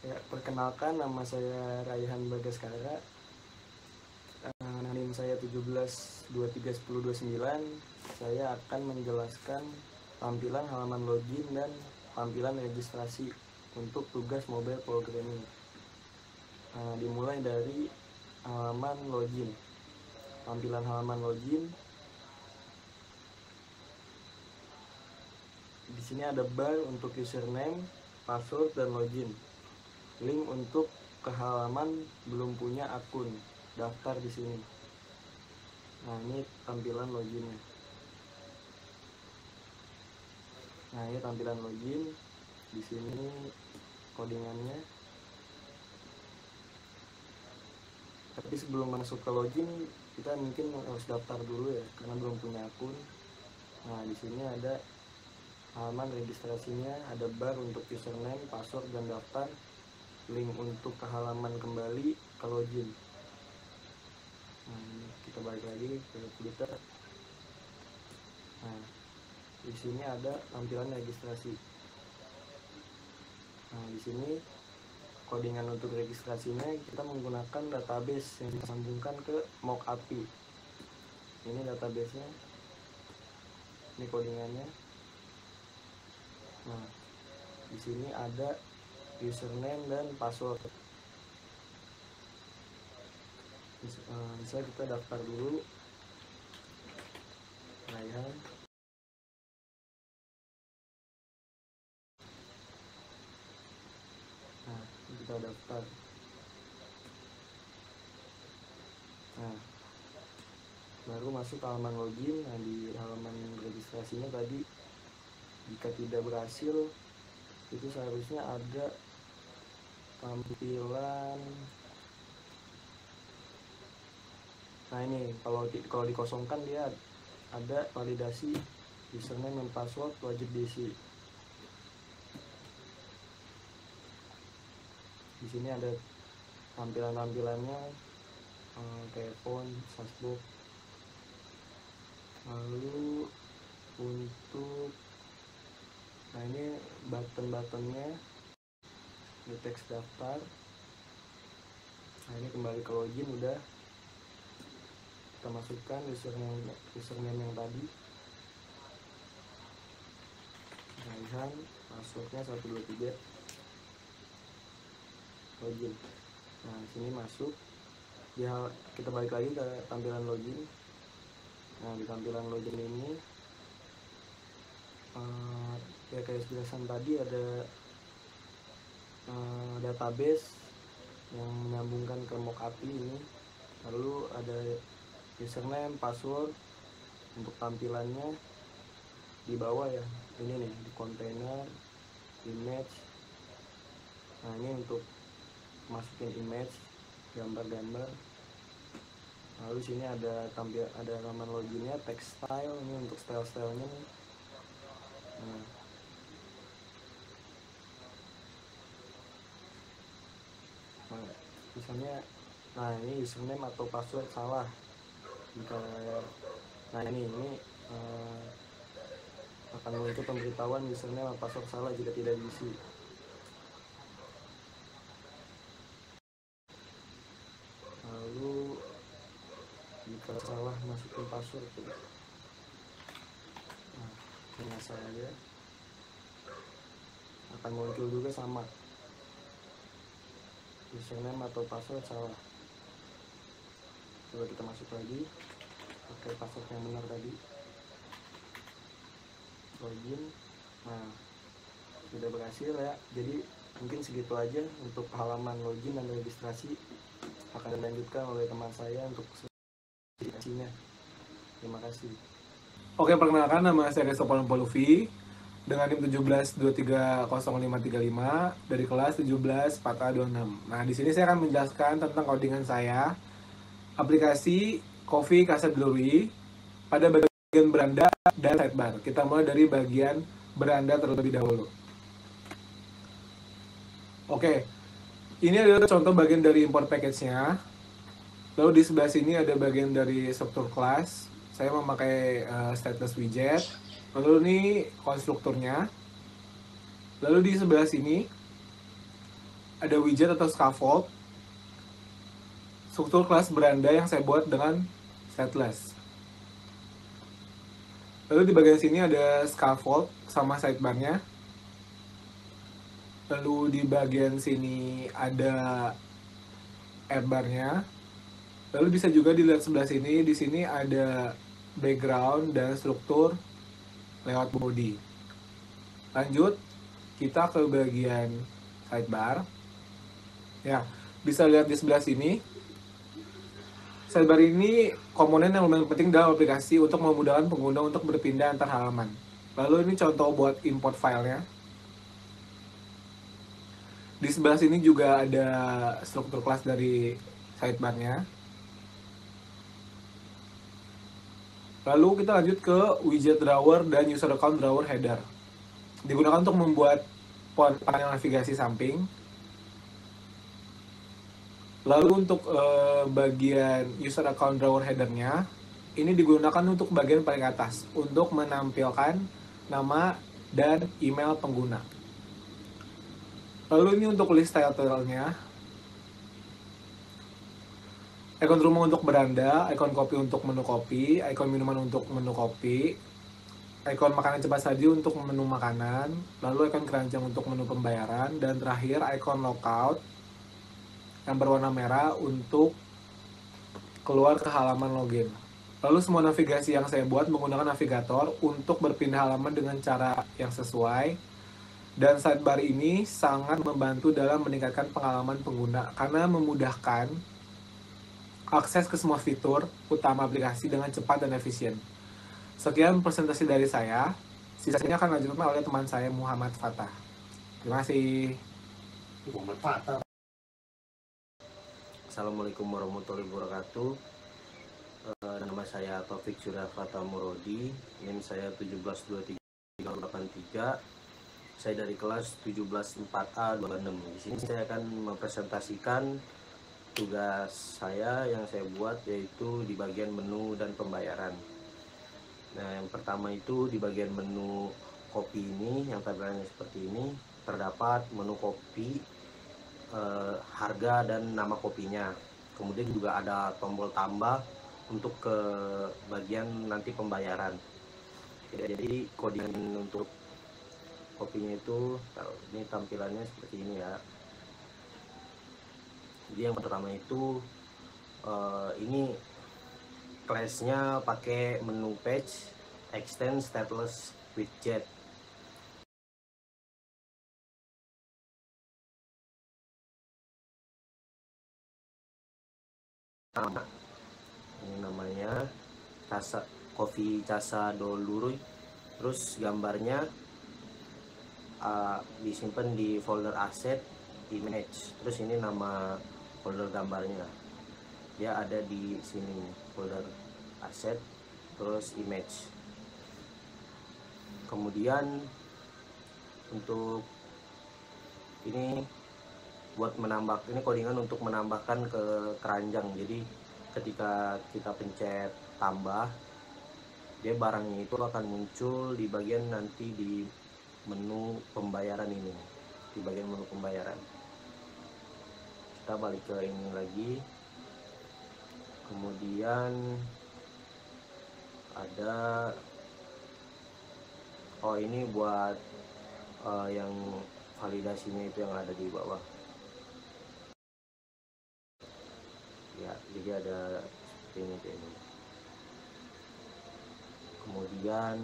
Ya, perkenalkan, nama saya Raihan Bagaskara. NIM saya 17231029. Saya akan menjelaskan tampilan halaman login dan tampilan registrasi untuk tugas mobile programming. Dimulai dari halaman login. Tampilan halaman login. Di sini ada bar untuk username, password, dan login. Link untuk ke halaman belum punya akun, daftar di sini. Nah, ini tampilan loginnya. Nah, ini tampilan login. Di sini codingannya. Tapi sebelum masuk ke login, kita mungkin harus daftar dulu ya, karena belum punya akun. Nah, di sini ada halaman registrasinya, ada bar untuk username, password, dan daftar. Link untuk ke halaman kembali ke login. Nah, kita balik lagi ke Twitter. Nah, di sini ada tampilan registrasi. Nah, di sini codingan untuk registrasinya kita menggunakan database yang disambungkan ke mock API. Ini databasenya. Ini codingannya. Nah, di sini ada username dan password. Misalnya kita daftar dulu, Raihan. Nah, kita daftar. Nah, baru masuk ke halaman login. Nah, di halaman registrasinya tadi, jika tidak berhasil, itu seharusnya ada tampilan. Nah, ini kalau dikosongkan dia ada validasi username dan password wajib diisi. Di sini ada tampilannya, telepon, Facebook. Lalu untuk, nah ini button-buttonnya, di teks daftar. Nah, ini kembali ke login udah. Kita masukkan username yang tadi, Raihan, passwordnya 123, login. Nah, sini masuk. Kita balik lagi ke tampilan login. Nah, di tampilan login ini ya kayak penjelasan tadi, ada database yang menyambungkan ke mock API ini. Lalu ada username, password. Untuk tampilannya di bawah ya, ini nih, di kontainer, image. Nah, ini untuk masukin image, gambar-gambar. Lalu sini ada halaman loginnya, text style. Ini untuk style-stylenya nih. Nah, misalnya, nah ini username atau password salah. Nah ini akan muncul pemberitahuan username atau password salah jika tidak diisi. Lalu jika salah masukin password, nah ini asal aja, akan muncul juga sama, username atau password salah. Coba kita masuk lagi, pakai password yang benar tadi, login. Nah, sudah berhasil ya. Jadi mungkin segitu aja untuk halaman login dan registrasi. Akan dilanjutkan oleh teman saya untuk registrasinya. Terima kasih. Oke, perkenalkan, nama saya Resto Poluvi dengan NIM 17230535 dari kelas 17-4A26. Nah, di sini saya akan menjelaskan tentang codingan saya, aplikasi Coffee Casa Glory pada bagian beranda dan sidebar. Kita mulai dari bagian beranda terlebih dahulu. Oke, ini adalah contoh bagian dari import package-nya. Lalu di sebelah sini ada bagian dari struktur kelas. Saya memakai stateless widget. Lalu ini konstrukturnya. Lalu di sebelah sini ada widget atau scaffold, struktur kelas beranda yang saya buat dengan stateless. Lalu di bagian sini ada scaffold sama sidebarnya. Lalu di bagian sini ada app-barnya. Lalu bisa juga dilihat sebelah sini, di sini ada background dan struktur layout body. Lanjut, kita ke bagian sidebar. Ya, bisa lihat di sebelah sini. Sidebar ini komponen yang lumayan penting dalam aplikasi untuk memudahkan pengguna untuk berpindah antar halaman. Lalu ini contoh buat import filenya. Di sebelah sini juga ada struktur kelas dari sidebarnya. Lalu kita lanjut ke widget drawer dan user account drawer header. Digunakan untuk membuat panel navigasi samping. Lalu untuk bagian user account drawer headernya, ini digunakan untuk bagian paling atas untuk menampilkan nama dan email pengguna. Lalu ini untuk list title-nya, ikon rumah untuk beranda, ikon kopi untuk menu kopi, ikon minuman untuk menu kopi, ikon makanan cepat saji untuk menu makanan, lalu ikon keranjang untuk menu pembayaran, dan terakhir ikon lockout yang berwarna merah untuk keluar ke halaman login. Lalu semua navigasi yang saya buat menggunakan navigator untuk berpindah halaman dengan cara yang sesuai. Dan sidebar ini sangat membantu dalam meningkatkan pengalaman pengguna karena memudahkan akses ke semua fitur utama aplikasi dengan cepat dan efisien. Sekian presentasi dari saya. Sisanya akan dilanjutkan oleh teman saya Muhammad Fatah. Terima kasih. Muhammad Fatah. Assalamualaikum warahmatullahi wabarakatuh. Nama saya Taufik Surya Fatah Murodi. NIM saya 1723383. Saya dari kelas 174A26. Di sini saya akan mempresentasikan tugas saya yang saya buat, yaitu di bagian menu dan pembayaran. Nah, yang pertama itu di bagian menu kopi ini, yang tampilannya seperti ini, terdapat menu kopi, harga dan nama kopinya. Kemudian juga ada tombol tambah untuk ke bagian nanti pembayaran. Jadi coding untuk kopinya itu, ini tampilannya seperti ini ya. Jadi yang pertama itu ini classnya pakai menu page, extend, stateless, widget. Ini namanya Coffee Casa Dolurui. Terus gambarnya disimpan di folder asset, image. Terus ini nama folder gambarnya, dia ada di sini, folder asset terus image. Kemudian untuk ini buat menambah, ini codingan untuk menambahkan ke keranjang. Jadi ketika kita pencet tambah, dia barangnya itu akan muncul di bagian nanti di menu pembayaran ini, di bagian menu pembayaran. Kita balik ke ini lagi. Kemudian ada ini buat yang validasinya itu yang ada di bawah ya, jadi ada seperti ini. Kemudian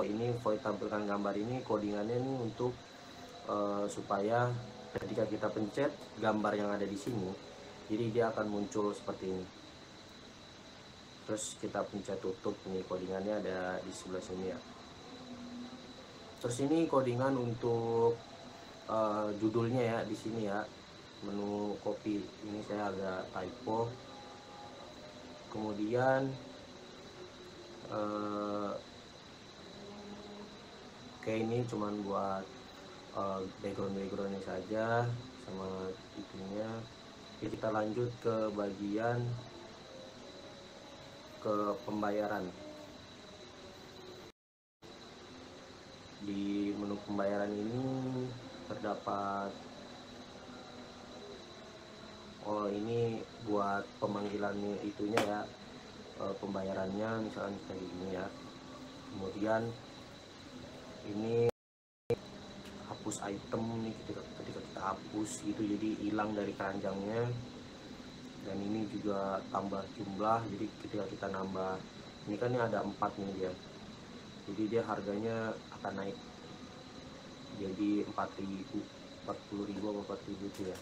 ini void tampilkan gambar, ini codingannya ini untuk supaya ketika kita pencet gambar yang ada di sini, jadi dia akan muncul seperti ini. Terus kita pencet tutup, ini codingannya ada di sebelah sini ya. Terus ini codingan untuk judulnya ya, di sini ya, menu kopi. Ini saya agak typo. Kemudian kayak ini cuman buat backgroundnya saja sama itunya. Jadi kita lanjut ke bagian ke pembayaran. Di menu pembayaran ini terdapat oh ini buat pemanggilannya itunya ya, pembayarannya misalnya kayak gini ya. Kemudian ini hapus item nih, ketika kita hapus gitu jadi hilang dari keranjangnya. Dan ini juga tambah jumlah, jadi ketika kita nambah ini kan ini ada 4 nih dia, jadi dia harganya akan naik jadi 4.000, 40.000 atau 4.000 itu ya.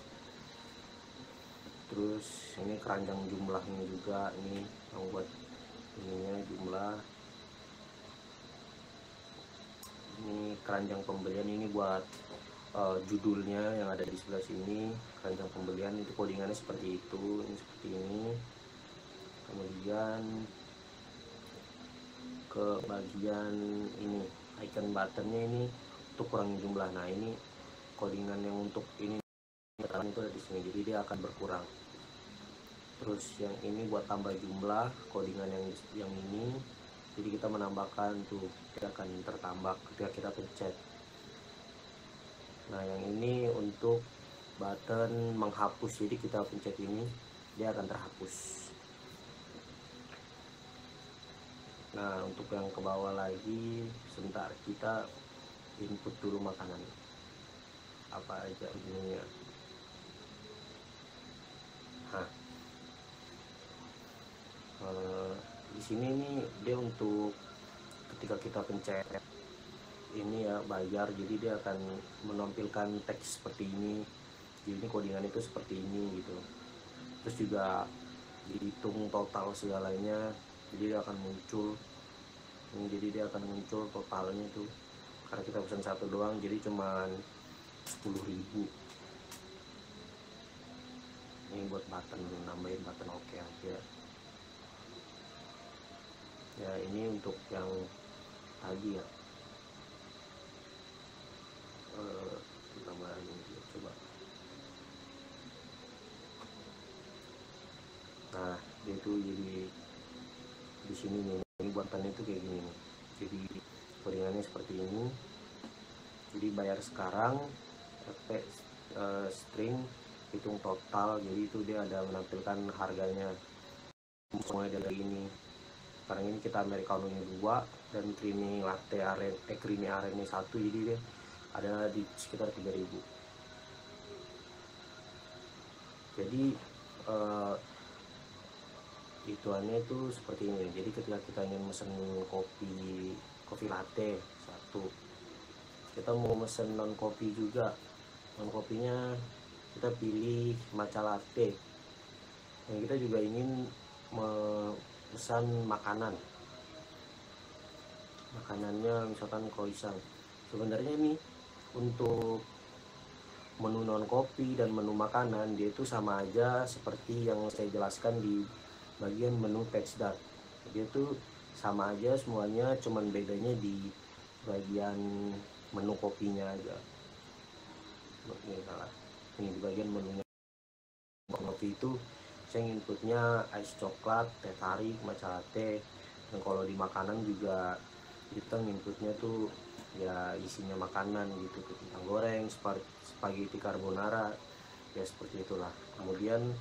Terus ini keranjang jumlahnya juga, ini yang buat ininya jumlah. Ini keranjang pembelian, ini buat judulnya yang ada di sebelah sini. Keranjang pembelian itu codingannya seperti itu, ini seperti ini. Kemudian ke bagian ini icon buttonnya ini untuk kurangi jumlah. Nah ini codingan yang untuk ini itu ada di sini, jadi dia akan berkurang. Terus yang ini buat tambah jumlah, codingan yang ini, jadi kita menambahkan tuh dia akan tertambah ketika kita pencet. Nah yang ini untuk button menghapus, jadi kita pencet ini dia akan terhapus. Nah untuk yang ke bawah lagi, sebentar kita input dulu makanan apa aja ininya. Nah di sini nih dia untuk ketika kita pencet ini ya bayar, jadi dia akan menampilkan teks seperti ini. Jadi ini codingan itu seperti ini gitu. Terus juga dihitung total segalanya, jadi dia akan muncul ini, jadi dia akan muncul totalnya itu. Karena kita pesan satu doang jadi cuman 10.000. Ini buat button, nambahin button oke aja ya. Ini untuk yang tadi ya, tambahan ini coba. Nah dia itu jadi di sini nih, ini buatannya itu kayak gini nih. Jadi codingannya seperti ini. Jadi bayar sekarang, string hitung total, jadi itu dia ada menampilkan harganya mulai dari ini. Sekarang ini kita americano-nya 2 dan creamy latte creamy aren-nya 1, jadi dia ada di sekitar 3.000. Jadi ituannya itu seperti ini. Jadi ketika kita ingin mesen kopi latte 1, kita mau mesen non kopi juga, non kopinya kita pilih matcha latte. Dan kita juga ingin memesan makanannya misalkan croissant. Sebenarnya ini untuk menu non kopi dan menu makanan dia itu sama aja seperti yang saya jelaskan di bagian menu page start. Dia tuh sama aja semuanya, cuman bedanya di bagian menu kopinya aja. Ini di bagian menunya kopi itu saya inputnya ice coklat, teh tarik, matcha latte. Dan kalau di makanan juga kita inputnya tuh ya isinya makanan gitu, kentang goreng, spaghetti carbonara ya seperti itulah. Kemudian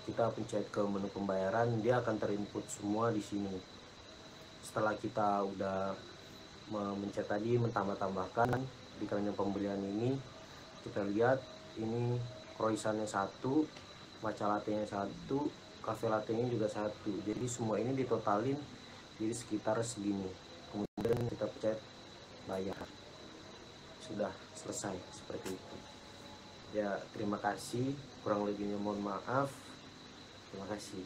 kita pencet ke menu pembayaran, dia akan terinput semua di sini. Setelah kita udah mencet tadi, mentambah-tambahkan di keranjang pembelian ini, kita lihat ini croissantnya 1, matcha latte-nya 1, cafe latte-nya juga 1. Jadi semua ini ditotalin jadi sekitar segini. Kemudian kita pencet bayar, sudah selesai seperti itu ya. Terima kasih, kurang lebihnya mohon maaf. Terima kasih.